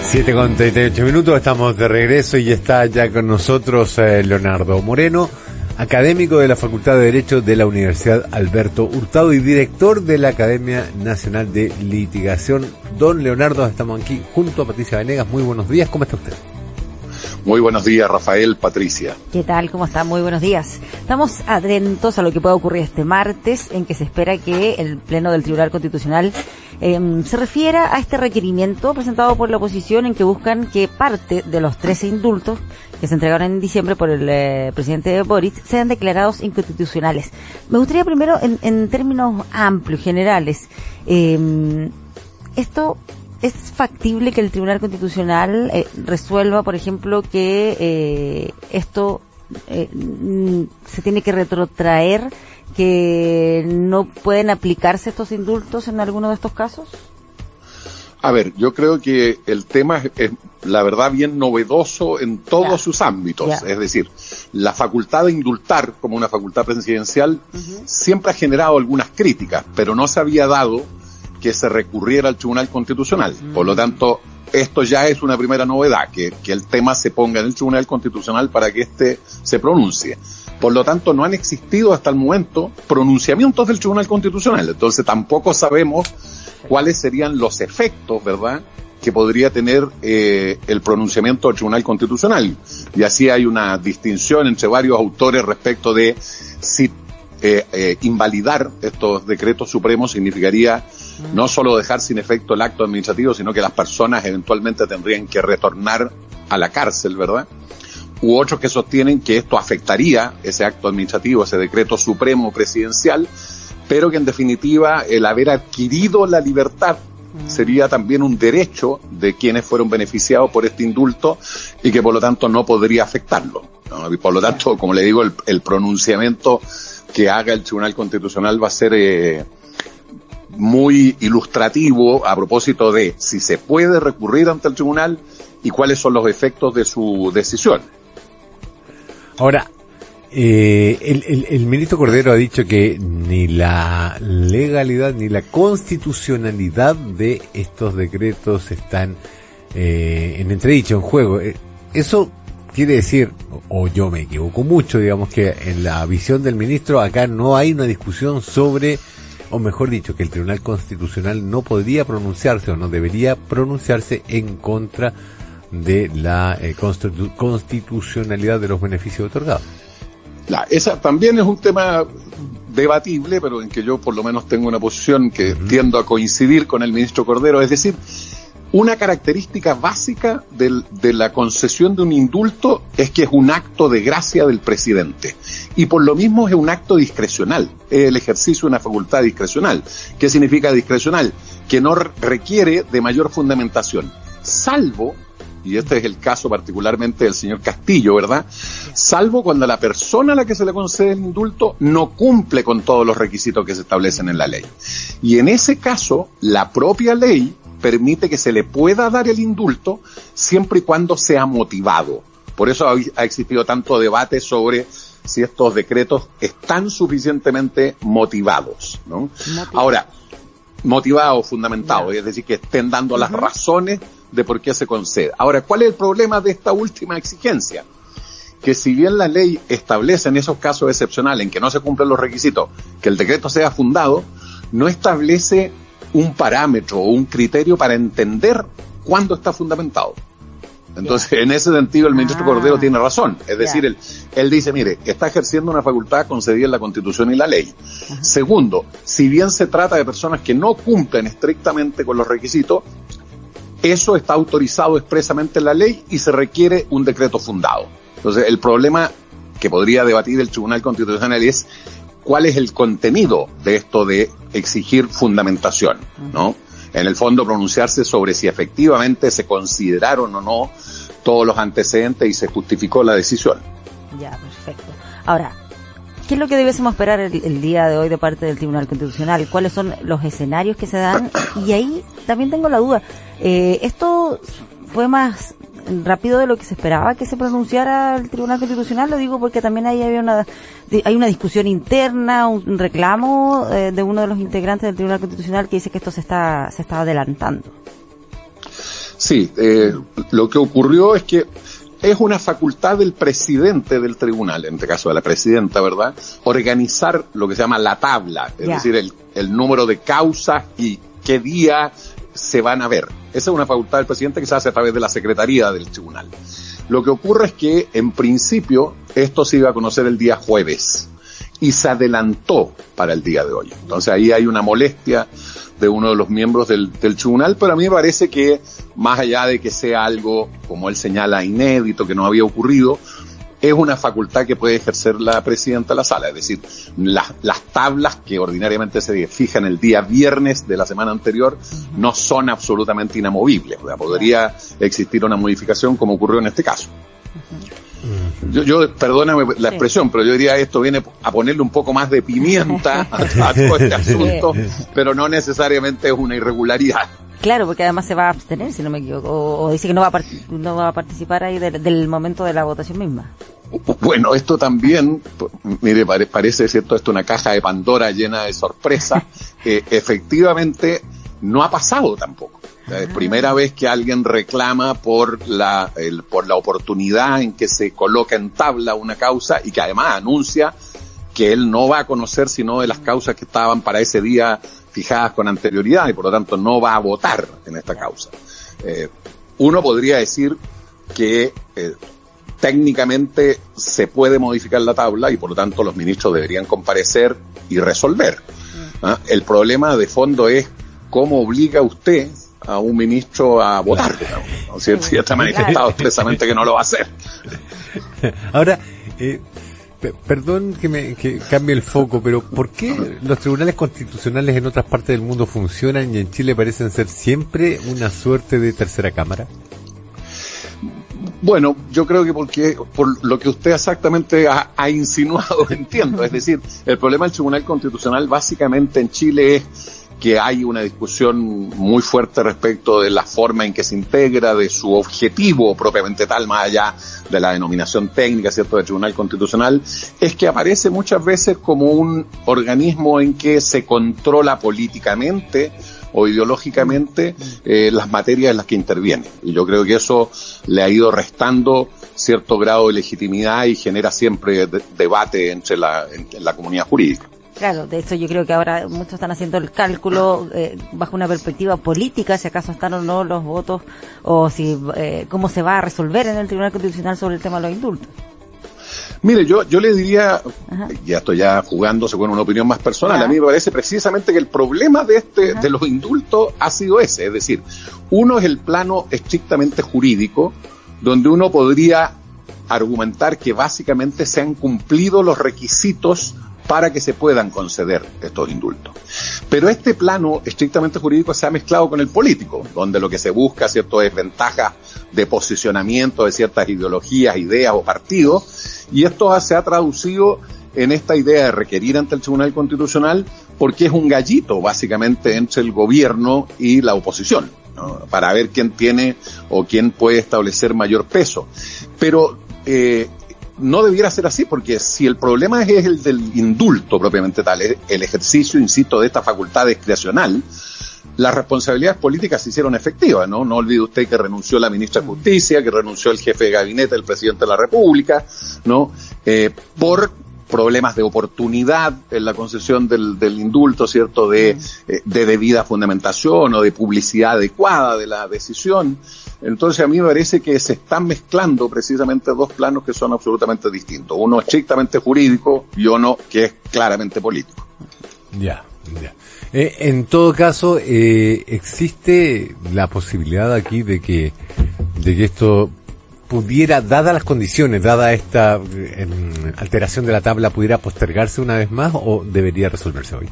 7:38, estamos de regreso y está ya con nosotros Leonardo Moreno, académico de la Facultad de Derecho de la Universidad Alberto Hurtado y director de la Academia Nacional de Litigación. Don Leonardo, estamos aquí junto a Patricia Venegas. Muy buenos días, ¿cómo está usted? Muy buenos días, Rafael, Patricia. ¿Qué tal? ¿Cómo está? Muy buenos días. Estamos atentos a lo que pueda ocurrir este martes, en que se espera que el Pleno del Tribunal Constitucional se refiera a este requerimiento presentado por la oposición, en que buscan que parte de los 13 indultos que se entregaron en diciembre por el presidente Boric sean declarados inconstitucionales. Me gustaría primero, en términos amplios, generales, esto... ¿Es factible que el Tribunal Constitucional resuelva, por ejemplo, que esto se tiene que retrotraer, que no pueden aplicarse estos indultos en alguno de estos casos? A ver, yo creo que el tema es la verdad bien novedoso en todos sus ámbitos. Es decir, la facultad de indultar como una facultad presidencial siempre ha generado algunas críticas, pero no se había dado que se recurriera al Tribunal Constitucional. Por lo tanto, esto ya es una primera novedad, que el tema se ponga en el Tribunal Constitucional para que éste se pronuncie. Por lo tanto, no han existido hasta el momento pronunciamientos del Tribunal Constitucional. Entonces, tampoco sabemos cuáles serían los efectos, ¿verdad?, que podría tener el pronunciamiento del Tribunal Constitucional. Y así hay una distinción entre varios autores respecto de si invalidar estos decretos supremos significaría no solo dejar sin efecto el acto administrativo, sino que las personas eventualmente tendrían que retornar a la cárcel, ¿verdad? U otros que sostienen que esto afectaría ese acto administrativo, ese decreto supremo presidencial, pero que en definitiva el haber adquirido la libertad sería también un derecho de quienes fueron beneficiados por este indulto y que por lo tanto no podría afectarlo, ¿no? Y por lo tanto, como le digo, el pronunciamiento que haga el Tribunal Constitucional va a ser muy ilustrativo a propósito de si se puede recurrir ante el tribunal y cuáles son los efectos de su decisión. Ahora, el ministro Cordero ha dicho que ni la legalidad ni la constitucionalidad de estos decretos están en entredicho, en juego. Eso quiere decir, o yo me equivoco mucho, digamos que en la visión del ministro acá no hay una discusión sobre, o mejor dicho, que el Tribunal Constitucional no podría pronunciarse o no debería pronunciarse en contra de la constitucionalidad de los beneficios otorgados. Esa también es un tema debatible, pero en que yo por lo menos tengo una posición que tiendo a coincidir con el ministro Cordero, es decir, una característica básica de la concesión de un indulto es que es un acto de gracia del presidente y por lo mismo es un acto discrecional, es el ejercicio de una facultad discrecional. ¿Qué significa discrecional? Que no requiere de mayor fundamentación, salvo, y este es el caso particularmente del señor Castillo, ¿verdad?, salvo cuando la persona a la que se le concede el indulto no cumple con todos los requisitos que se establecen en la ley. Y en ese caso, la propia ley permite que se le pueda dar el indulto siempre y cuando sea motivado. Por eso ha existido tanto debate sobre si estos decretos están suficientemente motivados, ¿no? Ahora, motivados, fundamentados, es decir, que estén dando las razones de por qué se concede. Ahora, ¿cuál es el problema de esta última exigencia? Que si bien la ley establece en esos casos excepcionales en que no se cumplen los requisitos que el decreto sea fundado, no establece un parámetro o un criterio para entender cuándo está fundamentado. Entonces, en ese sentido, el ministro Cordero tiene razón. Es decir, él dice, mire, está ejerciendo una facultad concedida en la Constitución y la ley. Segundo, si bien se trata de personas que no cumplen estrictamente con los requisitos, eso está autorizado expresamente en la ley y se requiere un decreto fundado. Entonces, el problema que podría debatir el Tribunal Constitucional es cuál es el contenido de esto de exigir fundamentación, ¿no? En el fondo, pronunciarse sobre si efectivamente se consideraron o no todos los antecedentes y se justificó la decisión. Ya, perfecto. Ahora, ¿qué es lo que debiésemos esperar el día de hoy de parte del Tribunal Constitucional? ¿Cuáles son los escenarios que se dan? Y ahí también tengo la duda. ¿Esto fue más rápido de lo que se esperaba que se pronunciara el Tribunal Constitucional? Lo digo porque también ahí hay una discusión interna, un reclamo de uno de los integrantes del Tribunal Constitucional que dice que esto se está adelantando. Sí, lo que ocurrió es que es una facultad del presidente del tribunal, en este caso de la presidenta, ¿verdad?, organizar lo que se llama la tabla, es decir, el número de causas y qué día se van a ver. Esa es una facultad del presidente que se hace a través de la secretaría del tribunal. Lo que ocurre es que, en principio, esto se iba a conocer el día jueves y se adelantó para el día de hoy. Entonces ahí hay una molestia de uno de los miembros del tribunal, pero a mí me parece que, más allá de que sea algo, como él señala, inédito, que no había ocurrido, es una facultad que puede ejercer la presidenta de la sala. Es decir, las tablas que ordinariamente se fijan el día viernes de la semana anterior no son absolutamente inamovibles. O sea, podría existir una modificación como ocurrió en este caso. Yo perdóname la expresión, pero yo diría esto viene a ponerle un poco más de pimienta a todo este asunto, pero no necesariamente es una irregularidad. Claro, porque además se va a abstener, si no me equivoco, o dice que no va a participar ahí del momento de la votación misma. Bueno, esto también, mire, parece, ¿cierto?, esto una caja de Pandora llena de sorpresas. Efectivamente, no ha pasado tampoco. Es primera vez que alguien reclama por la oportunidad en que se coloca en tabla una causa y que además anuncia que él no va a conocer sino de las causas que estaban para ese día fijadas con anterioridad y por lo tanto no va a votar en esta causa. Uno podría decir que técnicamente se puede modificar la tabla y por lo tanto los ministros deberían comparecer y resolver. El problema de fondo es cómo obliga usted a un ministro a votar, ¿no? Si ya está manifestado expresamente que no lo va a hacer. Ahora, perdón que cambie el foco, pero ¿por qué los tribunales constitucionales en otras partes del mundo funcionan y en Chile parecen ser siempre una suerte de tercera cámara? Bueno, yo creo que por lo que usted exactamente ha insinuado, entiendo. Es decir, el problema del Tribunal Constitucional básicamente en Chile es que hay una discusión muy fuerte respecto de la forma en que se integra, de su objetivo propiamente tal, más allá de la denominación técnica, ¿cierto?, del Tribunal Constitucional, es que aparece muchas veces como un organismo en que se controla políticamente o ideológicamente las materias en las que interviene. Y yo creo que eso le ha ido restando cierto grado de legitimidad y genera siempre debate entre la comunidad jurídica. Claro, de hecho yo creo que ahora muchos están haciendo el cálculo bajo una perspectiva política, si acaso están o no los votos, o si cómo se va a resolver en el Tribunal Constitucional sobre el tema de los indultos. Mire, yo le diría, ya estoy jugándose con una opinión más personal, a mí me parece precisamente que el problema de los indultos ha sido ese, es decir, uno es el plano estrictamente jurídico, donde uno podría argumentar que básicamente se han cumplido los requisitos para que se puedan conceder estos indultos. Pero este plano estrictamente jurídico se ha mezclado con el político, donde lo que se busca, ¿cierto?, es ventaja de posicionamiento de ciertas ideologías, ideas o partidos, y esto se ha traducido en esta idea de requerir ante el Tribunal Constitucional porque es un gallito, básicamente, entre el gobierno y la oposición, ¿no?, para ver quién tiene o quién puede establecer mayor peso. Pero no debiera ser así, porque si el problema es el del indulto propiamente tal, el ejercicio, insisto, de esta facultad discrecional, las responsabilidades políticas se hicieron efectivas, ¿no? No olvide usted que renunció la ministra de Justicia, que renunció el jefe de gabinete del presidente de la República, ¿no? Por problemas de oportunidad en la concesión del indulto, ¿cierto?, de debida fundamentación o de publicidad adecuada de la decisión. Entonces a mí me parece que se están mezclando precisamente dos planos que son absolutamente distintos. Uno estrictamente jurídico y uno que es claramente político. Ya. En todo caso, existe la posibilidad aquí de que esto pudiera, dadas las condiciones, dada esta alteración de la tabla, pudiera postergarse una vez más o debería resolverse hoy.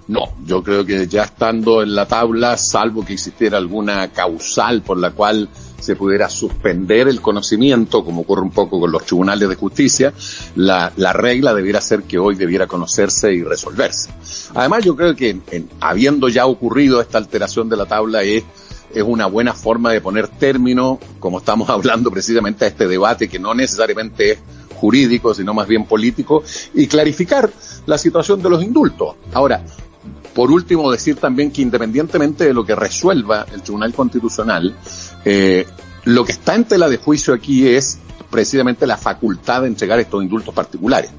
No, yo creo que ya estando en la tabla, salvo que existiera alguna causal por la cual se pudiera suspender el conocimiento, como ocurre un poco con los tribunales de justicia, la regla debiera ser que hoy debiera conocerse y resolverse. Además, yo creo que habiendo ya ocurrido esta alteración de la tabla es una buena forma de poner término, como estamos hablando precisamente, a este debate que no necesariamente es jurídico, sino más bien político, y clarificar la situación de los indultos. Ahora, por último, decir también que independientemente de lo que resuelva el Tribunal Constitucional, lo que está en tela de juicio aquí es precisamente la facultad de entregar estos indultos particulares.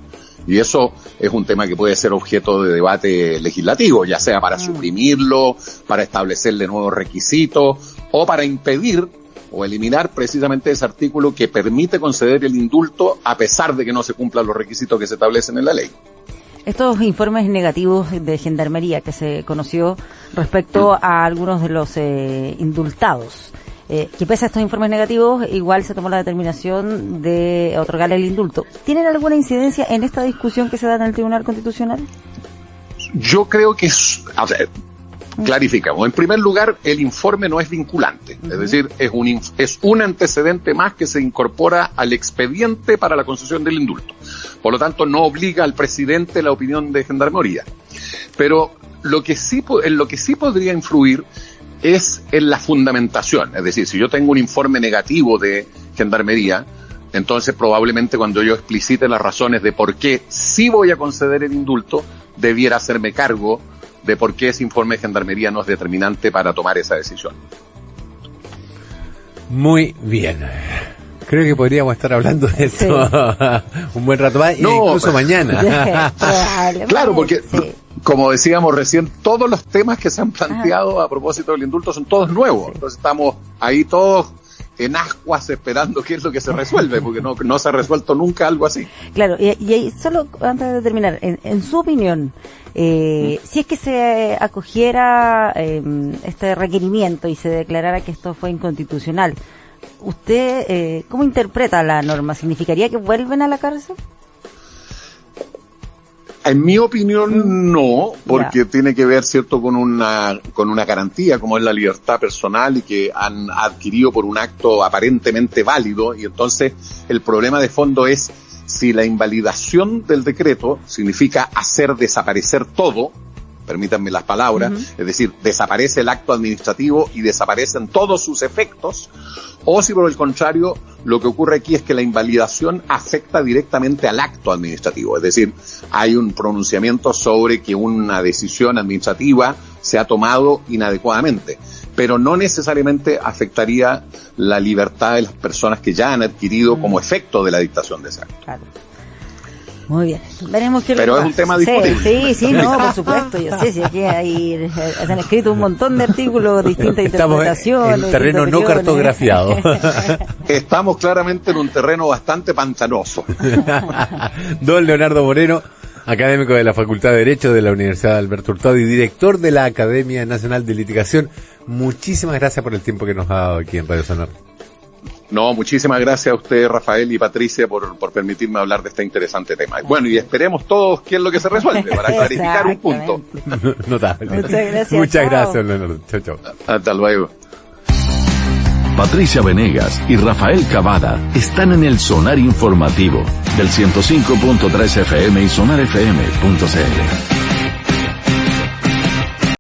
Y eso es un tema que puede ser objeto de debate legislativo, ya sea para suprimirlo, para establecerle nuevos requisitos o para impedir o eliminar precisamente ese artículo que permite conceder el indulto a pesar de que no se cumplan los requisitos que se establecen en la ley. Estos informes negativos de Gendarmería que se conoció respecto a algunos de los indultados, que pese a estos informes negativos, igual se tomó la determinación de otorgarle el indulto. ¿Tienen alguna incidencia en esta discusión que se da en el Tribunal Constitucional? Yo creo que clarificamos. En primer lugar, el informe no es vinculante, es decir, es un antecedente más que se incorpora al expediente para la concesión del indulto. Por lo tanto, no obliga al presidente la opinión de Gendarmería. Pero en lo que sí podría influir es en la fundamentación. Es decir, si yo tengo un informe negativo de Gendarmería, entonces probablemente cuando yo explicite las razones de por qué sí voy a conceder el indulto, debiera hacerme cargo de por qué ese informe de Gendarmería no es determinante para tomar esa decisión. Muy bien. Creo que podríamos estar hablando de esto un buen rato más, incluso mañana. Claro, porque como decíamos recién, todos los temas que se han planteado a propósito del indulto son todos nuevos. Entonces estamos ahí todos en ascuas esperando qué es lo que se resuelve, porque no se ha resuelto nunca algo así. Claro, y solo antes de terminar, en su opinión, si es que se acogiera este requerimiento y se declarara que esto fue inconstitucional, ¿usted cómo interpreta la norma? ¿Significaría que vuelven a la cárcel? En mi opinión no, porque tiene que ver, cierto, con una garantía como es la libertad personal y que han adquirido por un acto aparentemente válido, y entonces el problema de fondo es si la invalidación del decreto significa hacer desaparecer todo, permítanme las palabras, es decir, desaparece el acto administrativo y desaparecen todos sus efectos, o si por el contrario lo que ocurre aquí es que la invalidación afecta directamente al acto administrativo, es decir, hay un pronunciamiento sobre que una decisión administrativa se ha tomado inadecuadamente, pero no necesariamente afectaría la libertad de las personas que ya han adquirido como efecto de la dictación de ese acto. Claro. Muy bien, veremos qué. Pero es un tema discutible. Sí, no, por supuesto, yo sé, si aquí se han escrito un montón de artículos, distintas interpretaciones. Estamos en terreno no cartografiado. Estamos claramente en un terreno bastante pantanoso. Don Leonardo Moreno, académico de la Facultad de Derecho de la Universidad Alberto Hurtado y director de la Academia Nacional de Litigación, muchísimas gracias por el tiempo que nos ha dado aquí en Radio Sonar. No, muchísimas gracias a usted, Rafael y Patricia, por permitirme hablar de este interesante tema. Bueno, y esperemos todos qué es lo que se resuelve para clarificar un punto. Notable. Muchas gracias, Leonardo. Chao. Hasta luego. Patricia Venegas y Rafael Cavada están en el Sonar Informativo del 105.3 FM y sonarfm.cl.